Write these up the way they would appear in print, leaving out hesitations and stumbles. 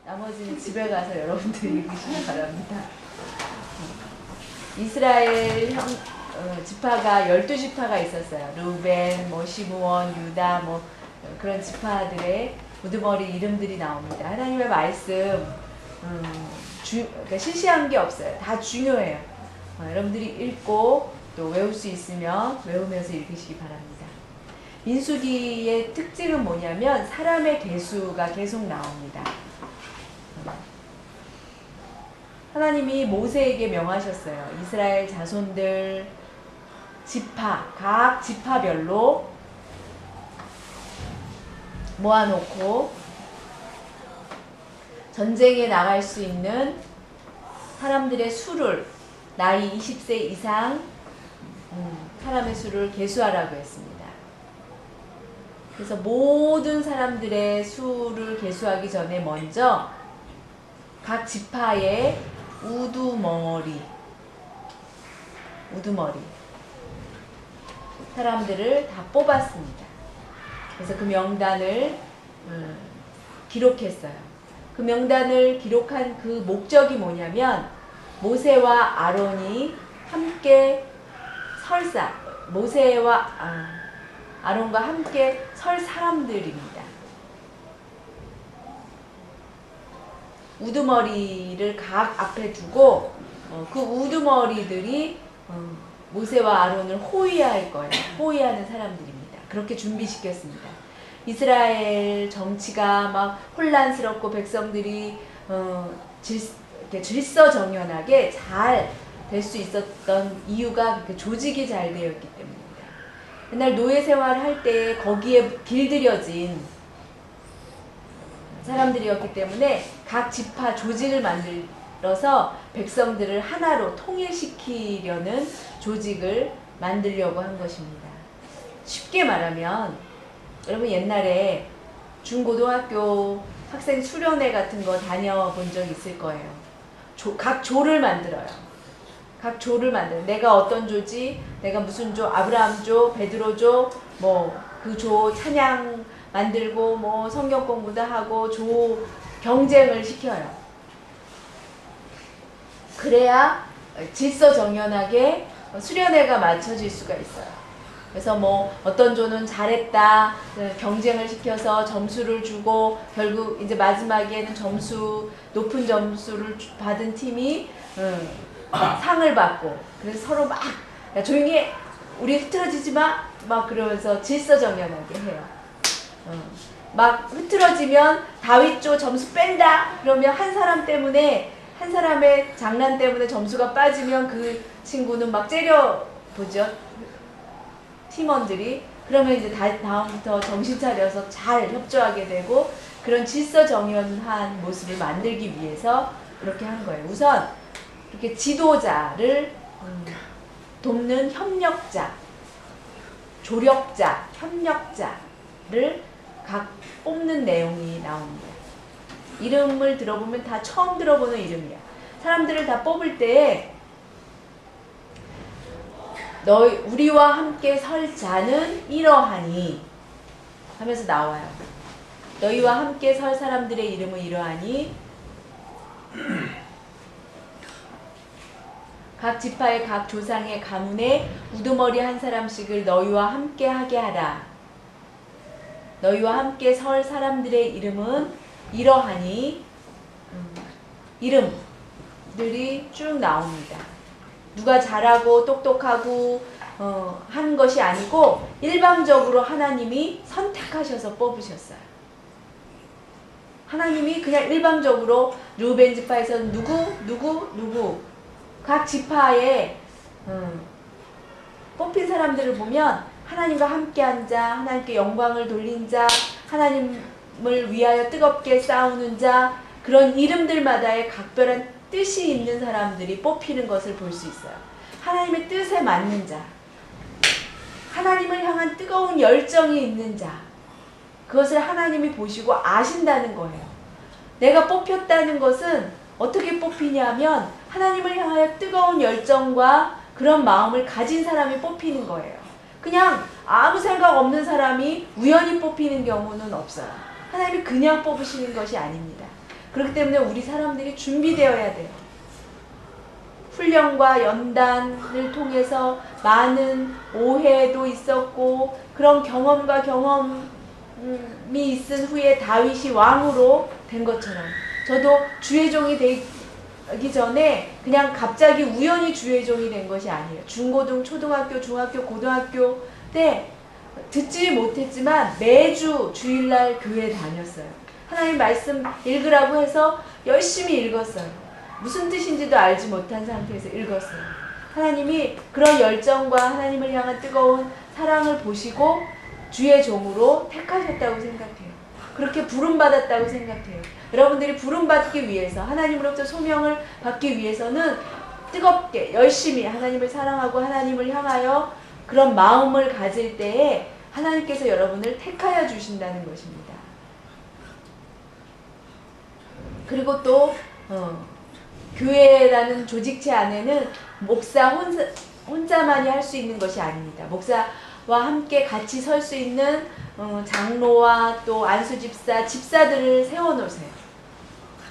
나머지는 집에 가서 여러분들이 읽으시기 바랍니다. 이스라엘 지파가 12지파가 있었어요. 루벤, 시므온, 유다 그런 지파들의 우두머리 이름들이 나옵니다. 하나님의 말씀 그러니까 시시한 게 없어요. 다 중요해요. 여러분들이 읽고 또 외울 수 있으면 외우면서 읽으시기 바랍니다. 민수기의 특징은 뭐냐면 사람의 개수가 계속 나옵니다. 하나님이 모세에게 명하셨어요. 이스라엘 자손들 각 지파별로 모아놓고 전쟁에 나갈 수 있는 사람들의 수를 나이 20세 이상 사람의 수를 계수하라고 했습니다. 그래서 모든 사람들의 수를 계수하기 전에 먼저 각 지파의 우두머리 사람들을 다 뽑았습니다. 그래서 그 명단을 기록했어요. 그 명단을 기록한 그 목적이 뭐냐면 모세와 아론이 함께 아론과 함께 설 사람들입니다. 우두머리를 각 앞에 두고 그 우두머리들이 모세와 아론을 호위할 거예요. 호위하는 사람들입니다. 그렇게 준비시켰습니다. 이스라엘 정치가 막 혼란스럽고 백성들이 질서정연하게 잘 될 수 있었던 이유가 조직이 잘 되었기 때문입니다. 옛날 노예 생활을 할 때 거기에 길들여진 사람들이었기 때문에 각 지파 조직을 만들어서 백성들을 하나로 통일시키려는 조직을 만들려고 한 것입니다. 쉽게 말하면 여러분 옛날에 중고등학교 학생 수련회 같은 거 다녀본 적 있을 거예요. 각 조를 만들어요. 내가 어떤 조지, 내가 무슨 조, 아브라함 조, 베드로 조, 그 조 찬양 만들고 성경 공부도 하고 조 경쟁을 시켜요. 그래야 질서정연하게 수련회가 맞춰질 수가 있어요. 그래서 어떤 조는 잘했다 경쟁을 시켜서 점수를 주고 결국 이제 마지막에는 높은 점수를 받은 팀이 상을 받고 그래서 서로 막 야, 조용히 해. 우리 흐트러지지 마. 막 그러면서 질서정연하게 해요. 막 흐트러지면 다윗조 점수 뺀다. 그러면 한 사람의 장난 때문에 점수가 빠지면 그 친구는 막 째려보죠. 팀원들이. 그러면 이제 다음부터 정신 차려서 잘 협조하게 되고 그런 질서정연한 모습을 만들기 위해서 그렇게 한 거예요. 우선 이렇게 지도자를 돕는 협력자, 조력자, 협력자를 각 뽑는 내용이 나옵니다. 이름을 들어보면 다 처음 들어보는 이름이야. 사람들을 다 뽑을 때에 우리와 함께 설 자는 이러하니 하면서 나와요. 너희와 함께 설 사람들의 이름은 이러하니 각 지파의 각 조상의 가문에 우두머리 한 사람씩을 너희와 함께 하게 하라. 너희와 함께 설 사람들의 이름은 이러하니 이름들이 쭉 나옵니다. 누가 잘하고 똑똑하고 한 것이 아니고 일방적으로 하나님이 선택하셔서 뽑으셨어요. 하나님이 그냥 일방적으로 르우벤 지파에서 누구 각 지파에 뽑힌 사람들을 보면 하나님과 함께한 자, 하나님께 영광을 돌린 자, 하나님을 위하여 뜨겁게 싸우는 자, 그런 이름들마다의 각별한 뜻이 있는 사람들이 뽑히는 것을 볼 수 있어요. 하나님의 뜻에 맞는 자, 하나님을 향한 뜨거운 열정이 있는 자, 그것을 하나님이 보시고 아신다는 거예요. 내가 뽑혔다는 것은 어떻게 뽑히냐면 하나님을 향하여 뜨거운 열정과 그런 마음을 가진 사람이 뽑히는 거예요. 그냥 아무 생각 없는 사람이 우연히 뽑히는 경우는 없어요. 하나님이 그냥 뽑으시는 것이 아닙니다. 그렇기 때문에 우리 사람들이 준비되어야 돼요. 훈련과 연단을 통해서 많은 오해도 있었고 그런 경험과 경험이 있은 후에 다윗이 왕으로 된 것처럼 저도 주의 종이 되기 전에 그냥 갑자기 우연히 주의 종이 된 것이 아니에요. 중고등, 초등학교, 중학교, 고등학교 때 듣지 못했지만 매주 주일날 교회 다녔어요. 하나님 말씀 읽으라고 해서 열심히 읽었어요. 무슨 뜻인지도 알지 못한 상태에서 읽었어요. 하나님이 그런 열정과 하나님을 향한 뜨거운 사랑을 보시고 주의 종으로 택하셨다고 생각해요. 그렇게 부름받았다고 생각해요. 여러분들이 부름받기 위해서 하나님으로부터 소명을 받기 위해서는 뜨겁게 열심히 하나님을 사랑하고 하나님을 향하여 그런 마음을 가질 때에 하나님께서 여러분을 택하여 주신다는 것입니다. 그리고 또 교회라는 조직체 안에는 목사 혼자만이 할 수 있는 것이 아닙니다. 목사와 함께 같이 설 수 있는 장로와 또 안수집사, 집사들을 세워놓으세요.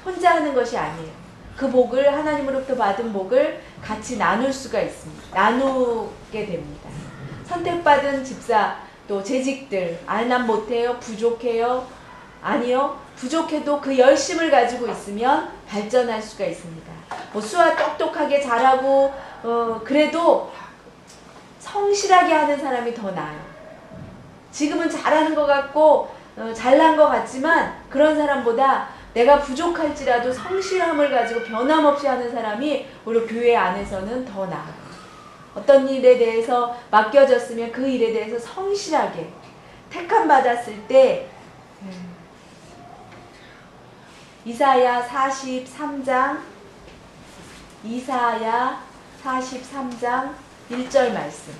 혼자 하는 것이 아니에요. 그 복을 하나님으로부터 받은 복을 같이 나눌 수가 있습니다. 나누게 됩니다. 선택받은 집사 또 재직들 난 못해요? 부족해요? 아니요. 부족해도 그 열심을 가지고 있으면 발전할 수가 있습니다. 뭐 수화 똑똑하게 잘하고 그래도 성실하게 하는 사람이 더 나아요. 지금은 잘하는 것 같고 잘난 것 같지만 그런 사람보다 내가 부족할지라도 성실함을 가지고 변함없이 하는 사람이 우리 교회 안에서는 더 나아요. 어떤 일에 대해서 맡겨졌으면 그 일에 대해서 성실하게 택함 받았을 때 이사야 43장 1절 말씀.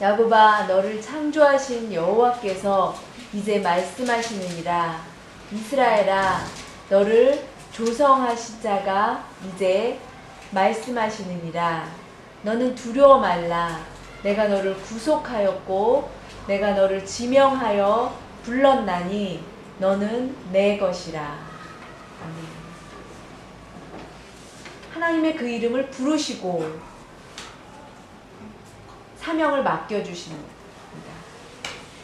야곱아 너를 창조하신 여호와께서 이제 말씀하시느니라. 이스라엘아 너를 조성하신 자가 이제 말씀하시느니라. 너는 두려워 말라. 내가 너를 구속하였고 내가 너를 지명하여 불렀나니 너는 내 것이라. 아멘. 하나님의 그 이름을 부르시고 사명을 맡겨주십니다.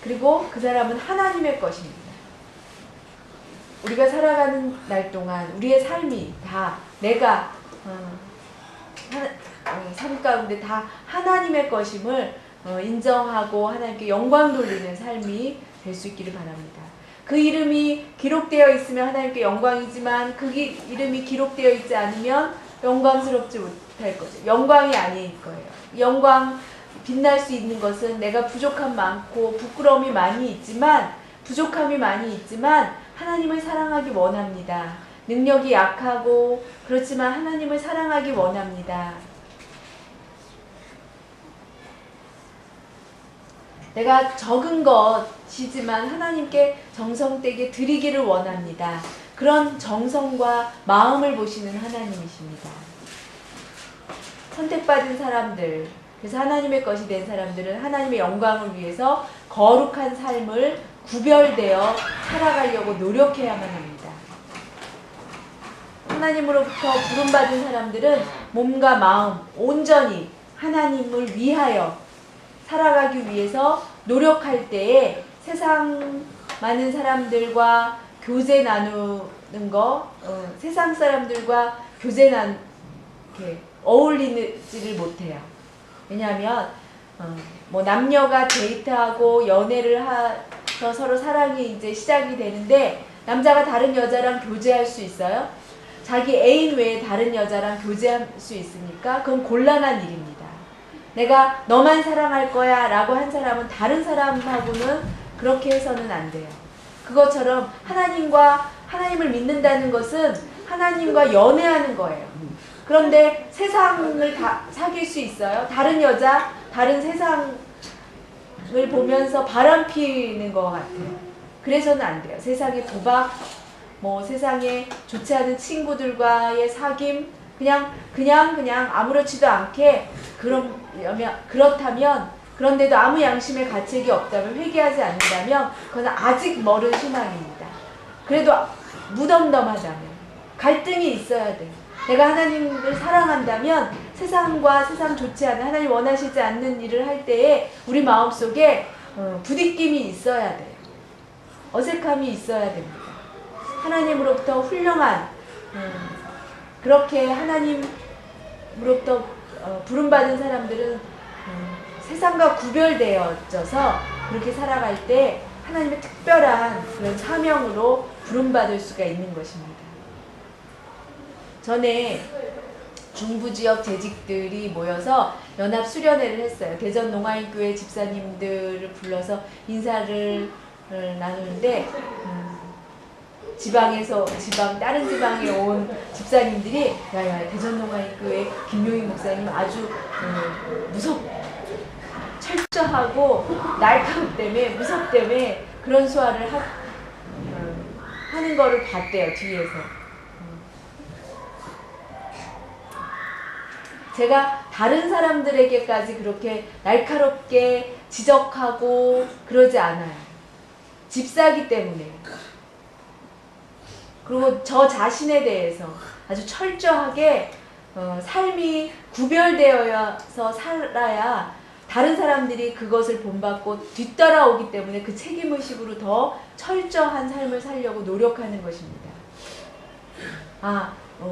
그리고 그 사람은 하나님의 것입니다. 우리가 살아가는 날 동안 우리의 삶이 다 내가 삶 가운데 다 하나님의 것임을 인정하고 하나님께 영광 돌리는 삶이 될 수 있기를 바랍니다. 그 이름이 기록되어 있으면 하나님께 영광이지만 그 이름이 기록되어 있지 않으면 영광스럽지 못할 거죠. 영광이 아닐 거예요. 영광 빛날 수 있는 것은 내가 부족함 많고 부끄러움이 많이 있지만 부족함이 많이 있지만 하나님을 사랑하기 원합니다. 능력이 약하고 그렇지만 하나님을 사랑하기 원합니다. 내가 적은 것이지만 하나님께 정성되게 드리기를 원합니다. 그런 정성과 마음을 보시는 하나님이십니다. 선택받은 사람들, 그래서 하나님의 것이 된 사람들은 하나님의 영광을 위해서 거룩한 삶을 구별되어 살아가려고 노력해야만 합니다. 하나님으로부터 부름받은 사람들은 몸과 마음 온전히 하나님을 위하여 살아가기 위해서 노력할 때에 세상 많은 사람들과 교제 나누는 거, 세상 사람들과 교제 이렇게 어울리지를 못해요. 왜냐하면 뭐 남녀가 데이트하고 연애를 해서 서로 사랑이 이제 시작이 되는데 남자가 다른 여자랑 교제할 수 있어요? 자기 애인 외에 다른 여자랑 교제할 수 있습니까? 그건 곤란한 일입니다. 내가 너만 사랑할 거야 라고 한 사람은 다른 사람하고는 그렇게 해서는 안 돼요. 그것처럼 하나님을 믿는다는 것은 하나님과 연애하는 거예요. 그런데 세상을 다 사귈 수 있어요? 다른 여자, 다른 세상을 보면서 바람 피는 것 같아요. 그래서는 안 돼요. 세상의 도박, 세상에 좋지 않은 친구들과의 사귐, 그냥 아무렇지도 않게 그렇다면, 그런데도 아무 양심의 가책이 없다면, 회개하지 않는다면 그건 아직 멀은 희망입니다. 그래도 무덤덤하다면, 갈등이 있어야 돼요. 내가 하나님을 사랑한다면 세상과 세상 좋지 않은, 하나님 원하시지 않는 일을 할 때에 우리 마음속에 부딪힘이 있어야 돼요. 어색함이 있어야 됩니다. 하나님으로부터 훌륭한, 그렇게 하나님으로부터 부름받은 사람들은 세상과 구별되어져서 그렇게 살아갈 때 하나님의 특별한 그런 사명으로 부름받을 수가 있는 것입니다. 전에 중부지역 재직들이 모여서 연합 수련회를 했어요. 대전 농아인교회 집사님들을 불러서 인사를 나누는데 다른 지방에 온 집사님들이 야 대전 농아인교회 김용희 목사님 아주 철저하고 날카롭다며 무섭다며 그런 수화를 하는 거를 봤대요. 뒤에서. 제가 다른 사람들에게까지 그렇게 날카롭게 지적하고 그러지 않아요. 집사기 때문에. 그리고 저 자신에 대해서 아주 철저하게 삶이 구별되어서 살아야 다른 사람들이 그것을 본받고 뒤따라오기 때문에 그 책임의식으로 더 철저한 삶을 살려고 노력하는 것입니다.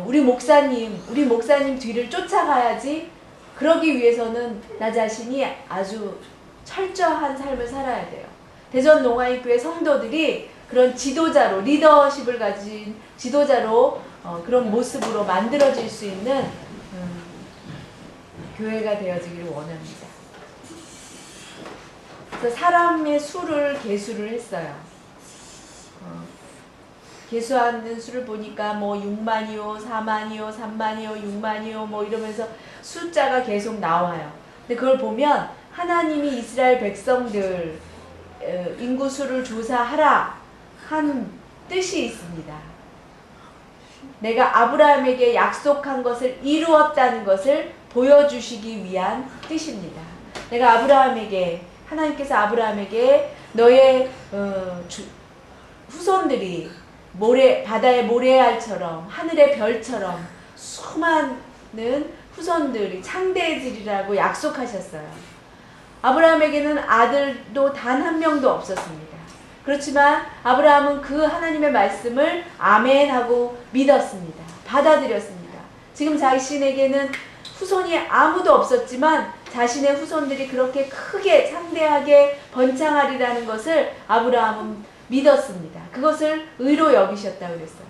우리 목사님 뒤를 쫓아가야지. 그러기 위해서는 나 자신이 아주 철저한 삶을 살아야 돼요. 대전 농아인교회 성도들이 그런 지도자로, 리더십을 가진 지도자로 그런 모습으로 만들어질 수 있는 교회가 되어지기를 원합니다. 그래서 사람의 수를 계수를 했어요. 계수하는 수를 보니까 6만이요, 4만이요, 3만이요, 6만이요 이러면서 숫자가 계속 나와요. 근데 그걸 보면 하나님이 이스라엘 백성들 인구수를 조사하라 한 뜻이 있습니다. 내가 아브라함에게 약속한 것을 이루었다는 것을 보여주시기 위한 뜻입니다. 내가 하나님께서 아브라함에게 너의 후손들이 바다의 모래알처럼 하늘의 별처럼 수많은 후손들이 창대해지리라고 약속하셨어요. 아브라함에게는 아들도 단 한 명도 없었습니다. 그렇지만 아브라함은 그 하나님의 말씀을 아멘 하고 믿었습니다. 받아들였습니다. 지금 자신에게는 후손이 아무도 없었지만 자신의 후손들이 그렇게 크게 창대하게 번창하리라는 것을 아브라함은 믿었습니다. 그것을 의로 여기셨다고 그랬어요.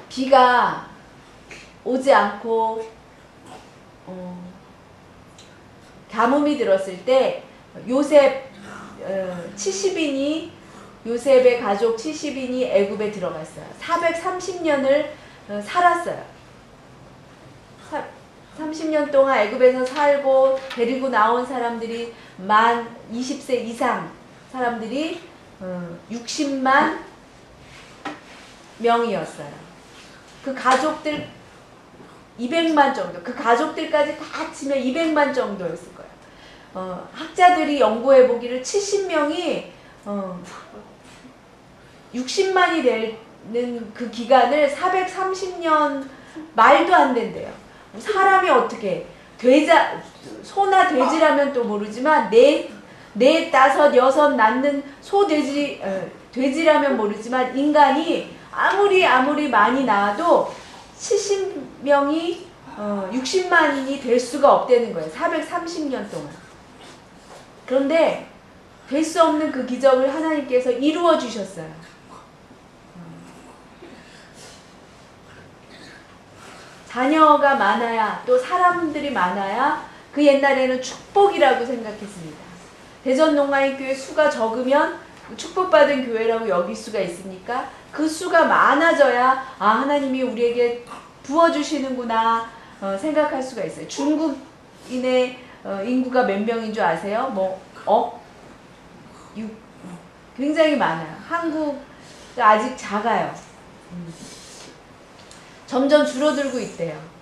비가 오지 않고 가뭄이 들었을 때 요셉의 가족 70인이 애굽에 들어갔어요. 430년을 살았어요. 30년 동안 애굽에서 살고 데리고 나온 사람들이 만 20세 이상 사람들이 60만 명이었어요. 그 가족들 200만 정도, 그 가족들까지 다 합치면 200만 정도였을 거예요. 학자들이 연구해 보기를 70명이 60만이 되는 그 기간을 430년 말도 안 된대요. 사람이 어떻게 소나 돼지라면 또 모르지만 넷, 다섯, 여섯 낳는 돼지라면 모르지만 인간이 아무리 많이 낳아도 70명이 60만인이 될 수가 없다는 거예요. 430년 동안. 그런데 될 수 없는 그 기적을 하나님께서 이루어 주셨어요. 자녀가 많아야 또 사람들이 많아야 그 옛날에는 축복이라고 생각했습니다. 대전농아인교회 수가 적으면 축복받은 교회라고 여길 수가 있으니까 그 수가 많아져야 하나님이 우리에게 부어주시는구나 생각할 수가 있어요. 중국인의 인구가 몇 명인 줄 아세요? 굉장히 많아요. 한국 아직 작아요. 점점 줄어들고 있대요.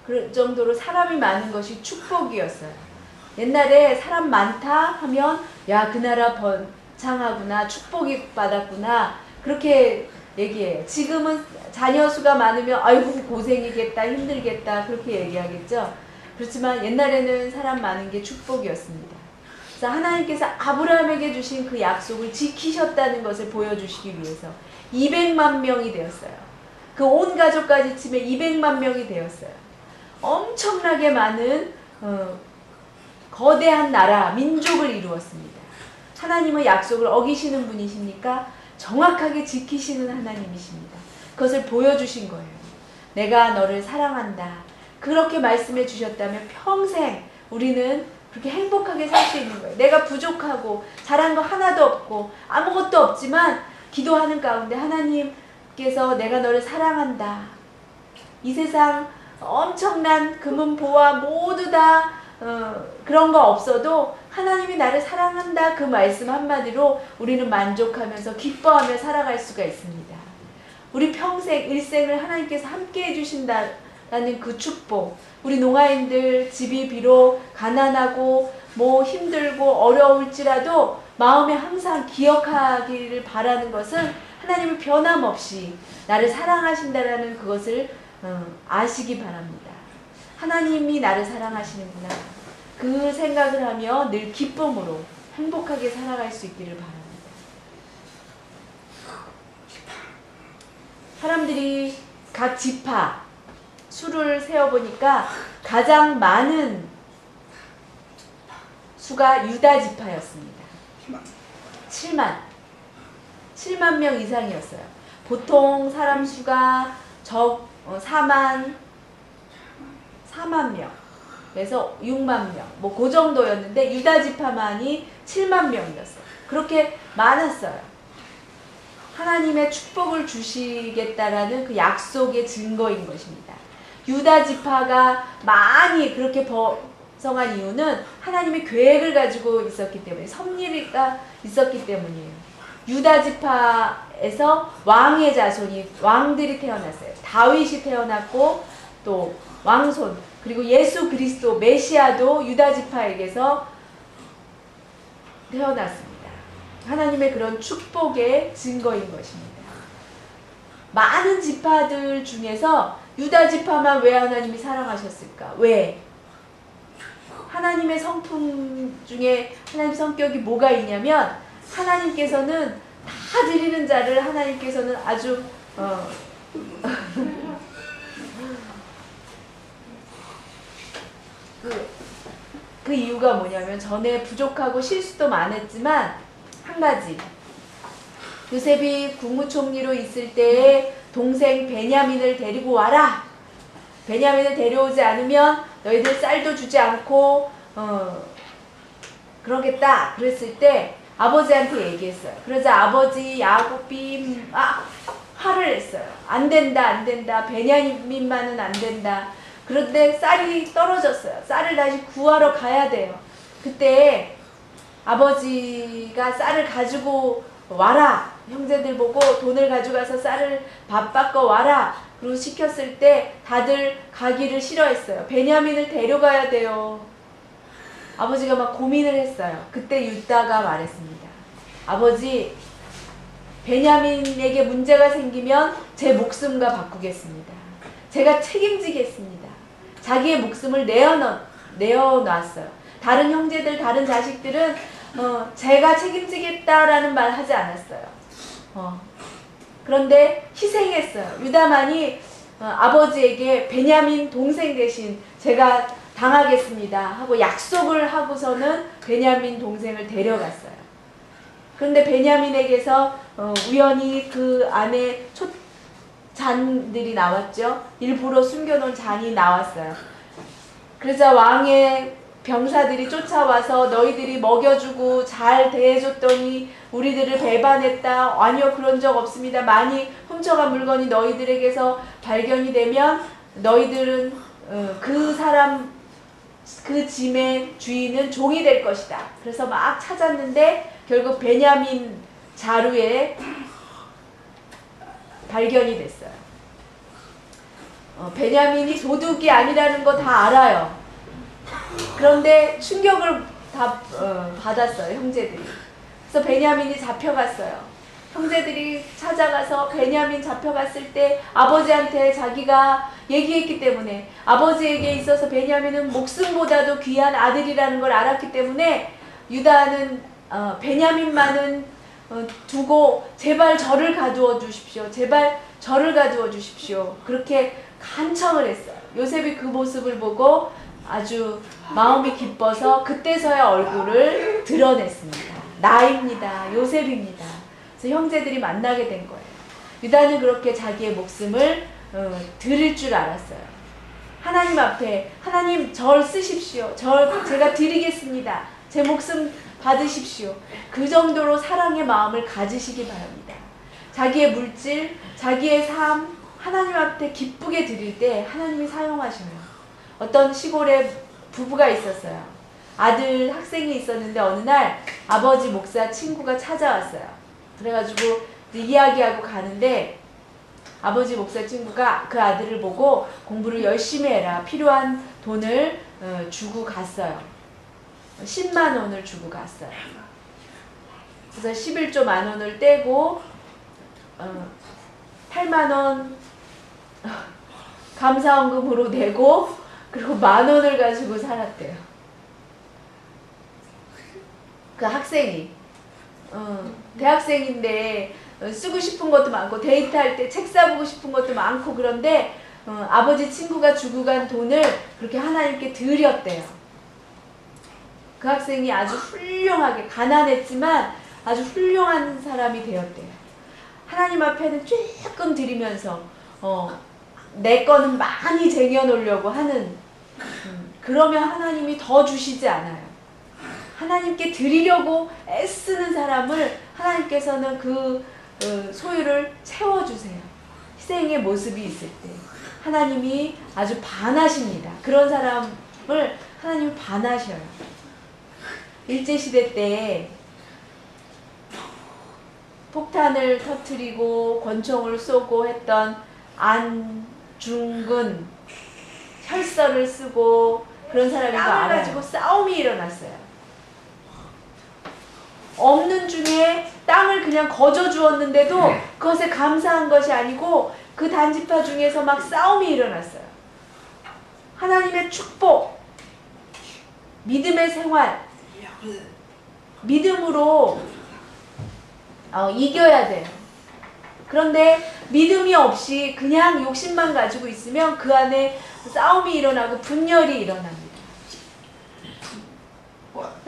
그럴 정도로 사람이 많은 것이 축복이었어요. 옛날에 사람 많다 하면 야, 그 나라 번창하구나, 축복이 받았구나 그렇게 얘기해요. 지금은 자녀 수가 많으면 아이고 고생이겠다, 힘들겠다 그렇게 얘기하겠죠. 그렇지만 옛날에는 사람 많은 게 축복이었습니다. 그래서 하나님께서 아브라함에게 주신 그 약속을 지키셨다는 것을 보여주시기 위해서 200만 명이 되었어요. 그 온 가족까지 치면 200만 명이 되었어요. 엄청나게 많은 거대한 나라, 민족을 이루었습니다. 하나님은 약속을 어기시는 분이십니까? 정확하게 지키시는 하나님이십니다. 그것을 보여주신 거예요. 내가 너를 사랑한다. 그렇게 말씀해 주셨다면 평생 우리는 그렇게 행복하게 살 수 있는 거예요. 내가 부족하고 잘한 거 하나도 없고 아무것도 없지만 기도하는 가운데 하나님께서 내가 너를 사랑한다. 이 세상 엄청난 금은보화 모두 다 그런 거 없어도 하나님이 나를 사랑한다 그 말씀 한마디로 우리는 만족하면서 기뻐하며 살아갈 수가 있습니다. 우리 평생 일생을 하나님께서 함께 해주신다라는 그 축복, 우리 농아인들 집이 비록 가난하고 힘들고 어려울지라도 마음에 항상 기억하기를 바라는 것은 하나님은 변함없이 나를 사랑하신다라는 그것을 아시기 바랍니다. 하나님이 나를 사랑하시는구나. 그 생각을 하며 늘 기쁨으로 행복하게 살아갈 수 있기를 바랍니다. 사람들이 각 지파 수를 세어보니까 가장 많은 수가 유다 지파였습니다. 7만 명 이상이었어요. 보통 사람 수가 4만 명, 그래서 6만 명, 그 정도였는데 유다 지파만이 7만 명이었어요. 그렇게 많았어요. 하나님의 축복을 주시겠다라는 그 약속의 증거인 것입니다. 유다 지파가 많이 그렇게 번성한 이유는 하나님의 계획을 가지고 있었기 때문에, 섭리가 있었기 때문이에요. 유다 지파에서 왕의 자손이, 왕들이 태어났어요. 다윗이 태어났고 또 왕손, 그리고 예수 그리스도 메시아도 유다 지파에게서 태어났습니다. 하나님의 그런 축복의 증거인 것입니다. 많은 지파들 중에서 유다 지파만 왜 하나님이 사랑하셨을까? 왜? 하나님의 성품 중에 하나님 성격이 뭐가 있냐면, 하나님께서는 다 드리는 자를 하나님께서는 아주 그 이유가 뭐냐면, 전에 부족하고 실수도 많았지만 한 가지, 요셉이 국무총리로 있을 때에 동생 베냐민을 데리고 와라. 베냐민을 데려오지 않으면 너희들 쌀도 주지 않고 그러겠다. 그랬을 때 아버지한테 얘기했어요. 그러자 아버지 야곱이 화를 냈어요. 안 된다, 안 된다. 베냐민만은 안 된다. 그런데 쌀이 떨어졌어요. 쌀을 다시 구하러 가야 돼요. 그때 아버지가 쌀을 가지고 와라. 형제들 보고 돈을 가져가서 쌀을 밥 바꿔 와라. 그리고 시켰을 때 다들 가기를 싫어했어요. 베냐민을 데려가야 돼요. 아버지가 막 고민을 했어요. 그때 유다가 말했습니다. 아버지, 베냐민에게 문제가 생기면 제 목숨과 바꾸겠습니다. 제가 책임지겠습니다. 자기의 목숨을 내어놨어요. 다른 형제들, 다른 자식들은 제가 책임지겠다라는 말 하지 않았어요. 그런데 희생했어요. 유다만이 아버지에게 베냐민 동생 대신 제가 당하겠습니다 하고 약속을 하고서는 베냐민 동생을 데려갔어요. 그런데 베냐민에게서 우연히 그 안에 잔들이 나왔죠. 일부러 숨겨놓은 잔이 나왔어요. 그러자 왕의 병사들이 쫓아와서 너희들이 먹여주고 잘 대해줬더니 우리들을 배반했다. 아니요, 그런 적 없습니다. 많이 훔쳐간 물건이 너희들에게서 발견이 되면 너희들은 그 짐의 주인은 종이 될 것이다. 그래서 막 찾았는데 결국 베냐민 자루에 발견이 됐어요. 베냐민이 도둑이 아니라는 거 다 알아요. 그런데 충격을 다 받았어요, 형제들이. 그래서 베냐민이 잡혀갔어요. 형제들이 찾아가서 베냐민 잡혀갔을 때 아버지한테 자기가 얘기했기 때문에, 아버지에게 있어서 베냐민은 목숨보다도 귀한 아들이라는 걸 알았기 때문에 유다는 베냐민만은 두고 제발 저를 가두어 주십시오. 제발 저를 가두어 주십시오. 그렇게 간청을 했어요. 요셉이 그 모습을 보고 아주 마음이 기뻐서 그때서야 얼굴을 드러냈습니다. 나입니다. 요셉입니다. 그래서 형제들이 만나게 된 거예요. 유다는 그렇게 자기의 목숨을 드릴 줄 알았어요. 하나님 앞에, 하나님 절 쓰십시오. 제가 드리겠습니다. 제 목숨 받으십시오. 그 정도로 사랑의 마음을 가지시기 바랍니다. 자기의 물질, 자기의 삶, 하나님 앞에 기쁘게 드릴 때 하나님이 사용하셔요. 어떤 시골에 부부가 있었어요. 아들 학생이 있었는데 어느 날 아버지 목사 친구가 찾아왔어요. 그래가지고 이야기하고 가는데 아버지 목사 친구가 그 아들을 보고 공부를 열심히 해라. 필요한 돈을 주고 갔어요. 10만 원을 주고 갔어요. 그래서 11조 만 원을 떼고 8만 원 감사원금으로 내고 그리고 만 원을 가지고 살았대요. 그 학생이 대학생인데 쓰고 싶은 것도 많고 데이트할 때 책 사보고 싶은 것도 많고 그런데 아버지 친구가 주고 간 돈을 그렇게 하나님께 드렸대요. 그 학생이 아주 훌륭하게 가난했지만 아주 훌륭한 사람이 되었대요. 하나님 앞에는 조금 드리면서 내 거는 많이 쟁여놓으려고 하는 그러면 하나님이 더 주시지 않아요. 하나님께 드리려고 애쓰는 사람을 하나님께서는 그 소유를 채워주세요. 희생의 모습이 있을 때 하나님이 아주 반하십니다. 그런 사람을 하나님이 반하셔요. 일제시대 때 폭탄을 터뜨리고 권총을 쏘고 했던 안중근 혈서를 쓰고 그런 사람이 땅을 가지고 싸움이 일어났어요. 없는 중에 땅을 그냥 거저 주었는데도 그것에 감사한 것이 아니고 그 단지파 중에서 막 싸움이 일어났어요. 하나님의 축복, 믿음의 생활, 믿음으로 이겨야 돼요. 그런데 믿음이 없이 그냥 욕심만 가지고 있으면 그 안에 싸움이 일어나고 분열이 일어납니다.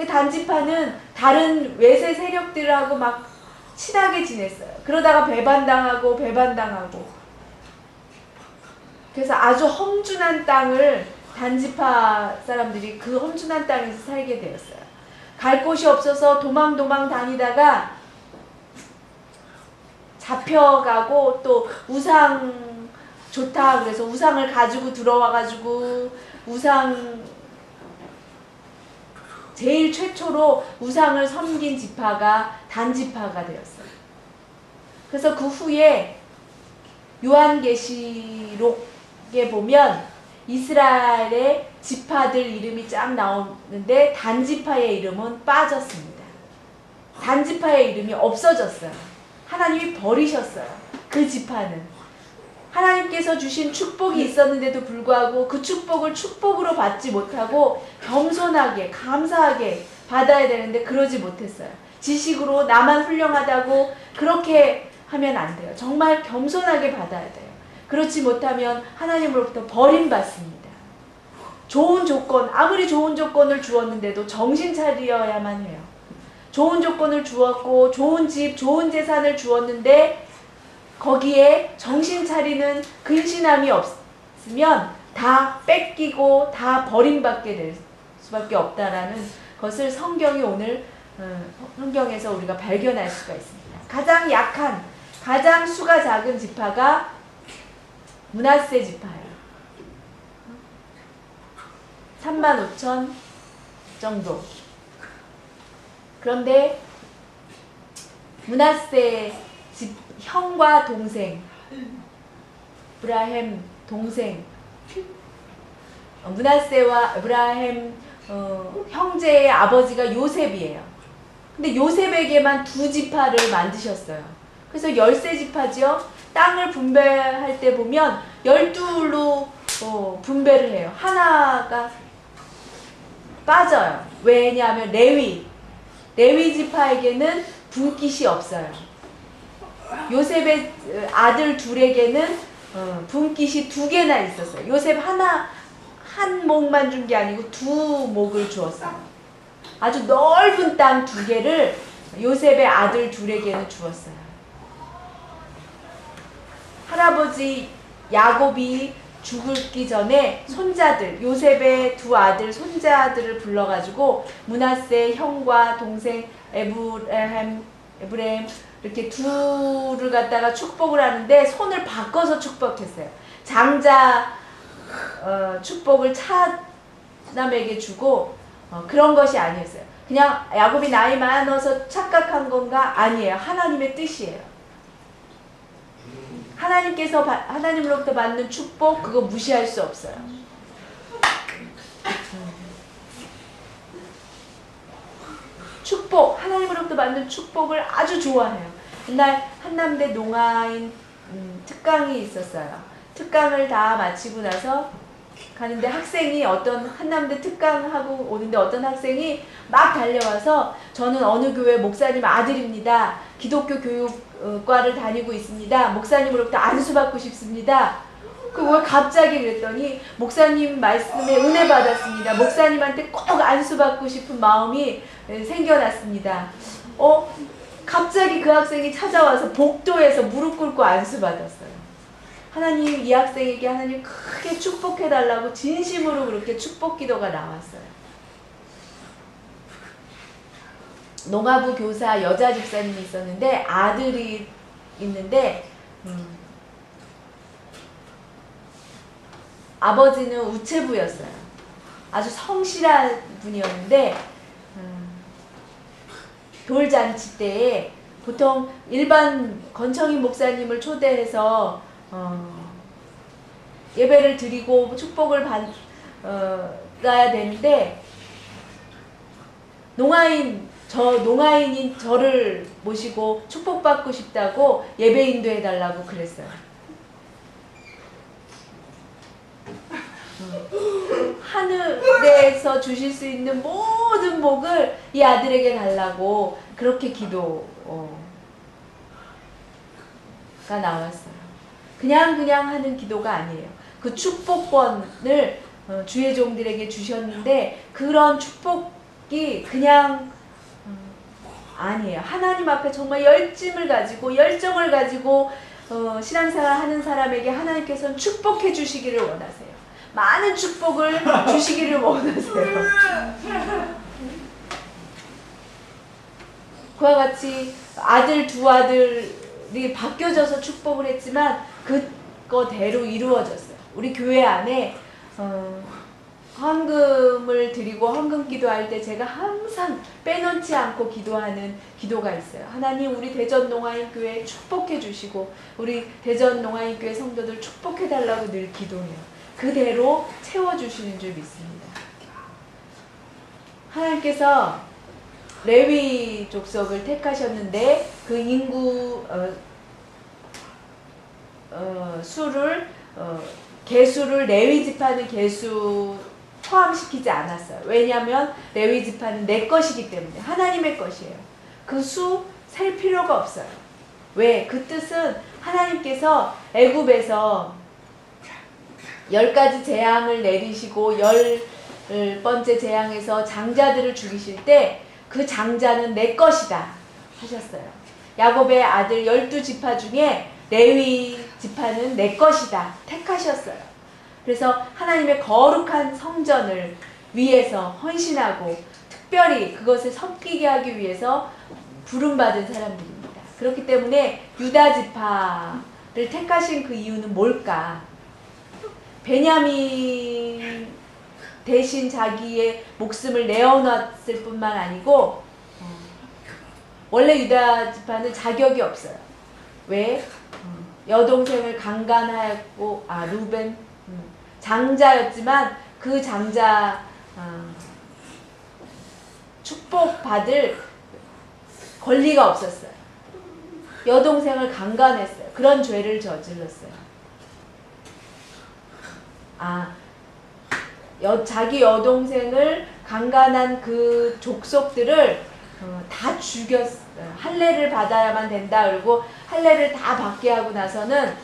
단지파는 다른 외세 세력들하고 막 친하게 지냈어요. 그러다가 배반당하고 그래서 아주 험준한 땅을 단지파 사람들이 그 험준한 땅에서 살게 되었어요. 갈 곳이 없어서 도망 다니다가 잡혀가고 또 우상 좋다 그래서 우상을 가지고 들어와가지고 제일 최초로 우상을 섬긴 지파가 단지파가 되었어요. 그래서 그 후에 요한계시록에 보면 이스라엘의 지파들 이름이 쫙 나오는데 단지파의 이름은 빠졌습니다. 단지파의 이름이 없어졌어요. 하나님이 버리셨어요. 그 지파는. 하나님께서 주신 축복이 있었는데도 불구하고 그 축복을 축복으로 받지 못하고 겸손하게 감사하게 받아야 되는데 그러지 못했어요. 지식으로 나만 훌륭하다고 그렇게 하면 안 돼요. 정말 겸손하게 받아야 돼요. 그렇지 못하면 하나님으로부터 버림받습니다. 좋은 조건, 아무리 좋은 조건을 주었는데도 정신 차려야만 해요. 좋은 조건을 주었고 좋은 집, 좋은 재산을 주었는데 거기에 정신 차리는 근신함이 없으면 다 뺏기고 다 버림받게 될 수밖에 없다라는 것을 성경이 오늘 성경에서 우리가 발견할 수가 있습니다. 가장 약한, 가장 수가 작은 지파가 므낫세 지파예요. 35,000 정도. 그런데 므낫세 집 형과 동생, 에브라햄 동생, 므낫세와 에브라햄 형제의 아버지가 요셉이에요. 근데 요셉에게만 2지파를 만드셨어요. 그래서 13지파죠. 땅을 분배할 때 보면 12로 분배를 해요. 하나가 빠져요. 왜냐하면 레위 지파에게는 분깃이 없어요. 요셉의 아들 둘에게는 분깃이 2개나 있었어요. 요셉 한 목만 준 게 아니고 2목을 주었어요. 아주 넓은 땅 2개를 요셉의 아들 둘에게는 주었어요. 할아버지 야곱이 죽기 전에 손자들, 요셉의 2 아들 손자들을 불러가지고 므낫세 형과 동생 에브라임 이렇게 둘을 갖다가 축복을 하는데 손을 바꿔서 축복했어요. 장자 축복을 차남에게 주고 그런 것이 아니었어요. 그냥 야곱이 나이 많아서 착각한 건가? 아니에요. 하나님의 뜻이에요. 하나님께서 하나님으로부터 받는 축복 그거 무시할 수 없어요. 축복, 하나님으로부터 받는 축복을 아주 좋아해요. 옛날 한남대 농아인 특강이 있었어요. 특강을 다 마치고 나서 가는데 학생이 어떤 한남대 특강하고 오는데 어떤 학생이 막 달려와서 저는 어느 교회 목사님 아들입니다. 기독교 교육과를 다니고 있습니다. 목사님으로부터 안수받고 싶습니다. 왜 갑자기 그랬더니 목사님 말씀에 은혜 받았습니다. 목사님한테 꼭 안수받고 싶은 마음이 생겨났습니다. 갑자기 그 학생이 찾아와서 복도에서 무릎 꿇고 안수받았어요. 하나님 이 학생에게 하나님 크게 축복해달라고 진심으로 그렇게 축복 기도가 나왔어요. 농아부 교사 여자 집사님이 있었는데 아들이 있는데 아버지는 우체부였어요. 아주 성실한 분이었는데 돌잔치 때에 보통 일반 건청인 목사님을 초대해서 예배를 드리고 축복을 받아야 되는데 농아인인 저를 모시고 축복받고 싶다고 예배 인도해달라고 그랬어요. 하늘에서 주실 수 있는 모든 복을 이 아들에게 달라고 그렇게 기도가 나왔어요. 그냥 하는 기도가 아니에요. 그 축복권을 주의 종들에게 주셨는데 그런 축복이 그냥 아니에요. 하나님 앞에 정말 열정을 가지고 신앙생활 하는 사람에게 하나님께서는 축복해 주시기를 원하세요. 많은 축복을 주시기를 원하세요. 그와 같이 두 아들이 바뀌어져서 축복을 했지만 그거대로 이루어졌어요. 우리 교회 안에 헌금을 드리고 헌금 기도할 때 제가 항상 빼놓지 않고 기도하는 기도가 있어요. 하나님 우리 대전 농아인 교회 축복해 주시고 우리 대전 농아인 교회 성도들 축복해 달라고 늘 기도해요. 그대로 채워주시는 줄 믿습니다. 하나님께서 레위 족속을 택하셨는데 그 인구 개수를 레위 지파는 개수 포함시키지 않았어요. 왜냐하면 레위 지파는 내 것이기 때문에 하나님의 것이에요. 그 수 셀 필요가 없어요. 왜? 그 뜻은 하나님께서 애굽에서 10가지 재앙을 내리시고 10번째 재앙에서 장자들을 죽이실 때 그 장자는 내 것이다 하셨어요. 야곱의 아들 12지파 중에 레위 지파는 내 것이다 택하셨어요. 그래서 하나님의 거룩한 성전을 위해서 헌신하고 특별히 그것을 섬기게 하기 위해서 부름받은 사람들입니다. 그렇기 때문에 유다 지파를 택하신 그 이유는 뭘까? 베냐민 대신 자기의 목숨을 내어놨을 뿐만 아니고 원래 유다 지파는 자격이 없어요. 왜? 여동생을 강간하고 루벤 장자였지만 그 장자 축복받을 권리가 없었어요. 여동생을 강간했어요. 그런 죄를 저질렀어요. 자기 여동생을 강간한 그 족속들을 다 죽였어요. 할례를 받아야만 된다. 그리고 할례를 다 받게 하고 나서는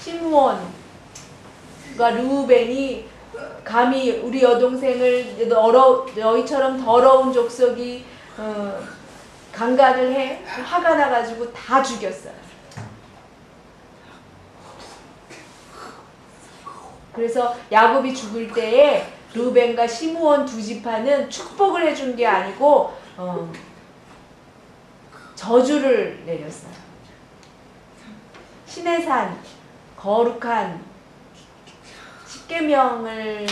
시므온과 르우벤이 감히 우리 여동생을 너희처럼 더러운 족속이 강간을 해 화가 나가지고 다 죽였어요. 그래서 야곱이 죽을 때에 르우벤과 시므온 두 지파는 축복을 해준 게 아니고 저주를 내렸어요. 시내산 거룩한 십계명을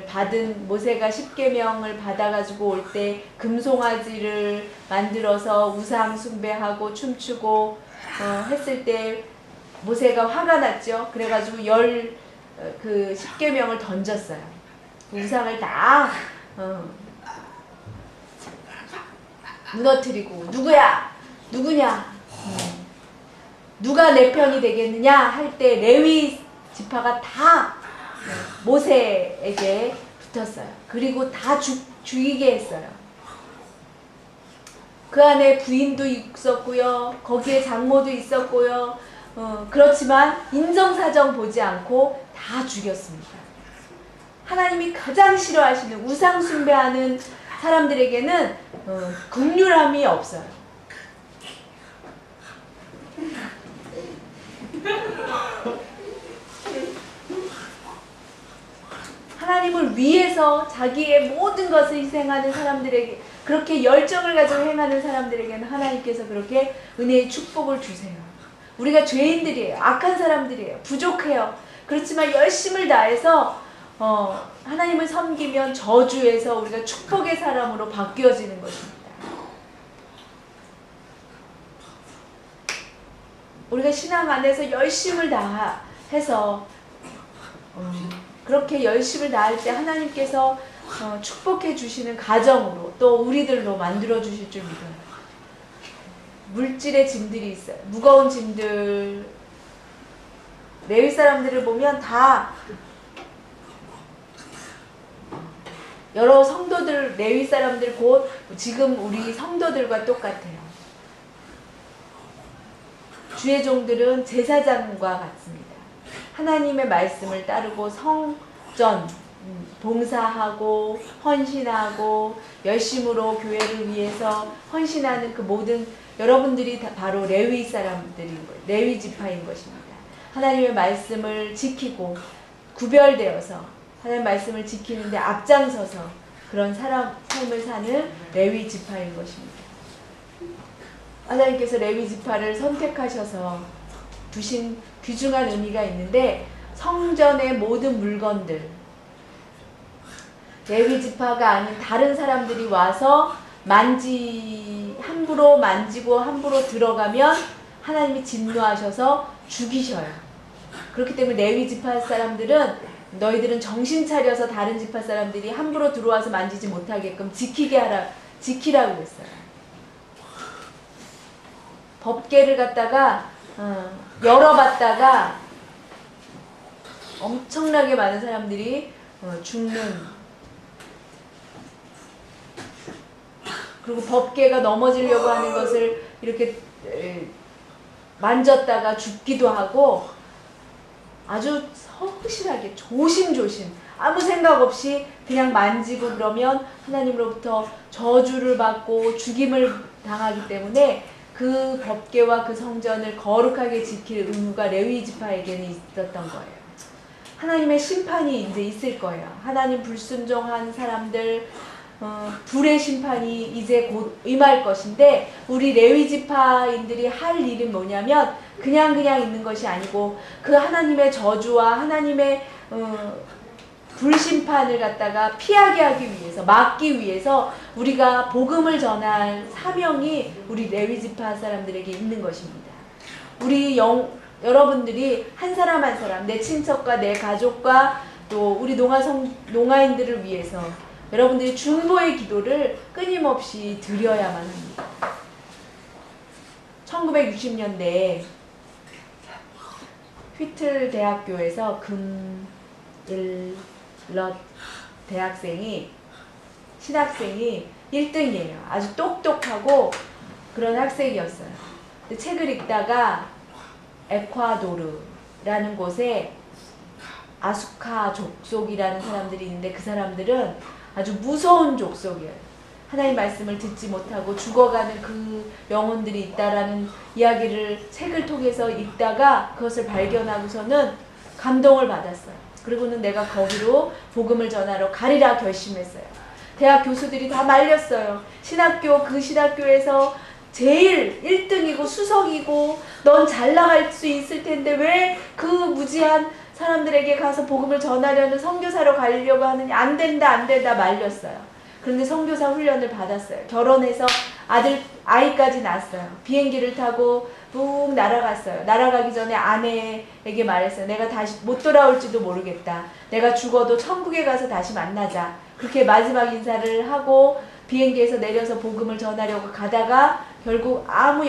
받은 모세가 십계명을 받아가지고 올 때 금송아지를 만들어서 우상 숭배하고 춤추고 했을 때 모세가 화가 났죠. 그래가지고 그 십계명을 던졌어요. 그 우상을 다 무너뜨리고 누구냐 누가 내 편이 되겠느냐 할 때 레위 지파가 다 모세에게 붙었어요. 그리고 다 죽이게 했어요. 그 안에 부인도 있었고요. 거기에 장모도 있었고요. 그렇지만 인정사정 보지 않고 다 죽였습니다. 하나님이 가장 싫어하시는 우상 숭배하는 사람들에게는 긍휼함이 없어요. 하나님을 위해서 자기의 모든 것을 희생하는 사람들에게, 그렇게 열정을 가지고 행하는 사람들에게는 하나님께서 그렇게 은혜의 축복을 주세요. 우리가 죄인들이에요. 악한 사람들이에요. 부족해요. 그렇지만 열심을 다해서 하나님을 섬기면 저주에서 우리가 축복의 사람으로 바뀌어지는 것입니다. 우리가 신앙 안에서 열심을 다해서 그렇게 열심을 다할 때 하나님께서 축복해 주시는 가정으로 또 우리들로 만들어 주실 줄 믿어요. 물질의 짐들이 있어요. 무거운 짐들. 레위 사람들을 보면 다 여러 성도들, 레위 사람들 곧 지금 우리 성도들과 똑같아요. 주의 종들은 제사장과 같습니다. 하나님의 말씀을 따르고 성전, 봉사하고 헌신하고 열심으로 교회를 위해서 헌신하는 그 모든 여러분들이 다 바로 레위 사람들인 거예요. 레위 지파인 것입니다. 하나님의 말씀을 지키고 구별되어서 하나님의 말씀을 지키는데 앞장서서 그런 삶을 사는 레위 지파인 것입니다. 하나님께서 레위 지파를 선택하셔서 두신 귀중한 의미가 있는데, 성전의 모든 물건들, 레위 지파가 아닌 다른 사람들이 와서 함부로 만지고 함부로 들어가면 하나님이 진노하셔서 죽이셔요. 그렇기 때문에 레위 지파 사람들은 너희들은 정신 차려서 다른 지파 사람들이 함부로 들어와서 만지지 못하게끔 지키라고 했어요. 법궤를 갖다가 열어봤다가 엄청나게 많은 사람들이 죽는, 그리고 법궤가 넘어지려고 하는 것을 이렇게 만졌다가 죽기도 하고, 아주 성실하게 조심조심 아무 생각 없이 그냥 만지고 그러면 하나님으로부터 저주를 받고 죽임을 당하기 때문에 그 법궤와 그 성전을 거룩하게 지킬 의무가 레위 지파에게는 있었던 거예요. 하나님의 심판이 이제 있을 거예요. 하나님 불순종한 사람들, 불의 심판이 이제 곧 임할 것인데, 우리 레위 지파인들이 할 일은 뭐냐면 그냥 있는 것이 아니고 그 하나님의 저주와 하나님의 불심판을 갖다가 피하게 하기 위해서, 막기 위해서 우리가 복음을 전할 사명이 우리 레위 지파 사람들에게 있는 것입니다. 여러분들이 한 사람 한 사람, 내 친척과 내 가족과 또 우리 농아인들을 위해서 여러분들이 중보의 기도를 끊임없이 드려야만 합니다. 1960년대에 휘틀 대학교에서 금일럿 신학생이 1등이에요. 아주 똑똑하고 그런 학생이었어요. 근데 책을 읽다가 에콰도르라는 곳에 아수카 족속이라는 사람들이 있는데, 그 사람들은 아주 무서운 족속이에요. 하나님 말씀을 듣지 못하고 죽어가는 그 영혼들이 있다라는 이야기를 책을 통해서 읽다가 그것을 발견하고서는 감동을 받았어요. 그리고는 내가 거기로 복음을 전하러 가리라 결심했어요. 대학 교수들이 다 말렸어요. 그 신학교에서 제일 1등이고 수석이고 넌 잘 나갈 수 있을 텐데 왜 그 무지한 사람들에게 가서 복음을 전하려는 선교사로 가려고 하느냐. 안 된다 말렸어요. 그런데 선교사 훈련을 받았어요. 결혼해서 아이까지 낳았어요. 비행기를 타고 쭉 날아갔어요. 날아가기 전에 아내에게 말했어요. 내가 다시 못 돌아올지도 모르겠다. 내가 죽어도 천국에 가서 다시 만나자. 그렇게 마지막 인사를 하고 비행기에서 내려서 복음을 전하려고 가다가 결국 아무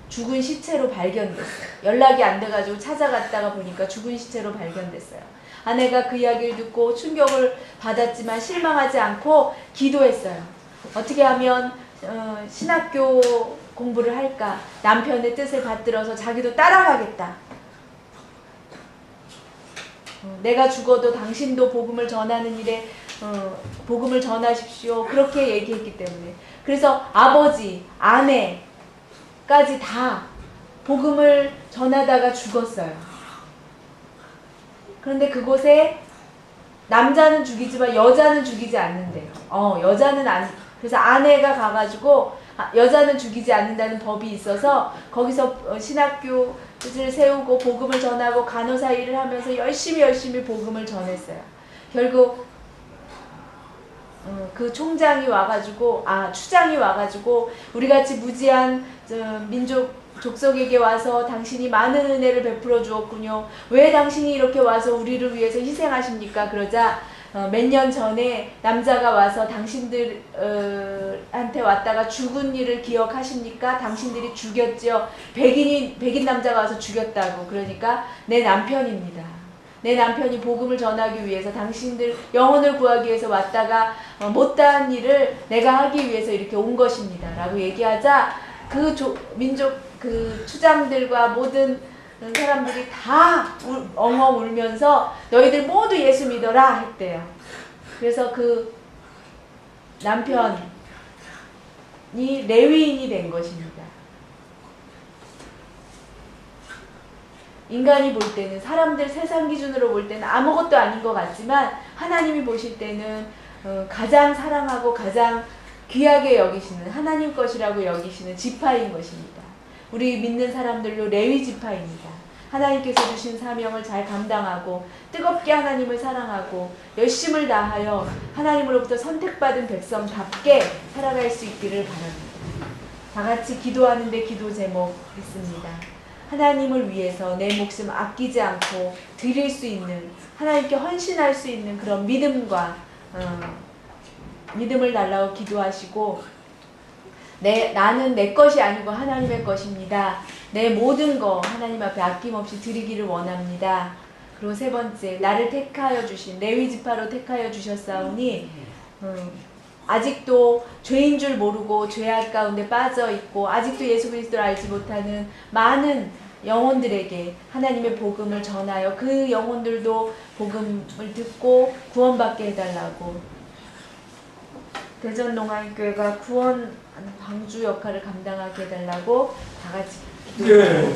죽은 시체로 발견됐어요. 연락이 안 돼가지고 찾아갔다가 보니까 죽은 시체로 발견됐어요. 아내가 그 이야기를 듣고 충격을 받았지만 실망하지 않고 기도했어요. 어떻게 하면 신학교 공부를 할까? 남편의 뜻을 받들어서 자기도 따라가겠다. 내가 죽어도 당신도 복음을 전하는 일에 복음을 전하십시오. 그렇게 얘기했기 때문에. 그래서 아버지, 아내까지 다 복음을 전하다가 죽었어요. 그런데 그곳에 남자는 죽이지만 여자는 죽이지 않는데요. 그래서 아내가 가가지고 여자는 죽이지 않는다는 법이 있어서 거기서 신학교를 세우고 복음을 전하고 간호사 일을 하면서 열심히 복음을 전했어요. 결국 그 추장이 와가지고 우리같이 무지한 족속에게 와서 당신이 많은 은혜를 베풀어 주었군요. 왜 당신이 이렇게 와서 우리를 위해서 희생하십니까? 그러자 몇 년 전에 남자가 와서 당신들한테 왔다가 죽은 일을 기억하십니까? 당신들이 죽였죠. 백인 남자가 와서 죽였다고. 그러니까 내 남편입니다. 내 남편이 복음을 전하기 위해서 당신들 영혼을 구하기 위해서 왔다가 못다한 일을 내가 하기 위해서 이렇게 온 것입니다. 라고 얘기하자 그 추장들과 모든 사람들이 다 엉엉 울면서 너희들 모두 예수 믿어라 했대요. 그래서 그 남편이 레위인이 된 것입니다. 인간이 볼 때는, 사람들 세상 기준으로 볼 때는 아무것도 아닌 것 같지만 하나님이 보실 때는 가장 사랑하고 가장 귀하게 여기시는, 하나님 것이라고 여기시는 지파인 것입니다. 우리 믿는 사람들로 레위 지파입니다. 하나님께서 주신 사명을 잘 감당하고 뜨겁게 하나님을 사랑하고 열심을 다하여 하나님으로부터 선택받은 백성답게 살아갈 수 있기를 바랍니다. 다 같이 기도하는데 기도 제목 있습니다. 하나님을 위해서 내 목숨 아끼지 않고 드릴 수 있는, 하나님께 헌신할 수 있는 그런 믿음을 달라고 기도하시고, 나는 내 것이 아니고 하나님의 것입니다. 내 모든 거 하나님 앞에 아낌없이 드리기를 원합니다. 그리고 세 번째, 나를 택하여 주신 레위 지파로 택하여 주셨사오니 아직도 죄인 줄 모르고 죄악 가운데 빠져 있고 아직도 예수 그리스도를 알지 못하는 많은 영혼들에게 하나님의 복음을 전하여 그 영혼들도 복음을 듣고 구원받게 해달라고, 대전농안교회가 구원하는 방주 역할을 감당하게 해달라고 다 같이 기도를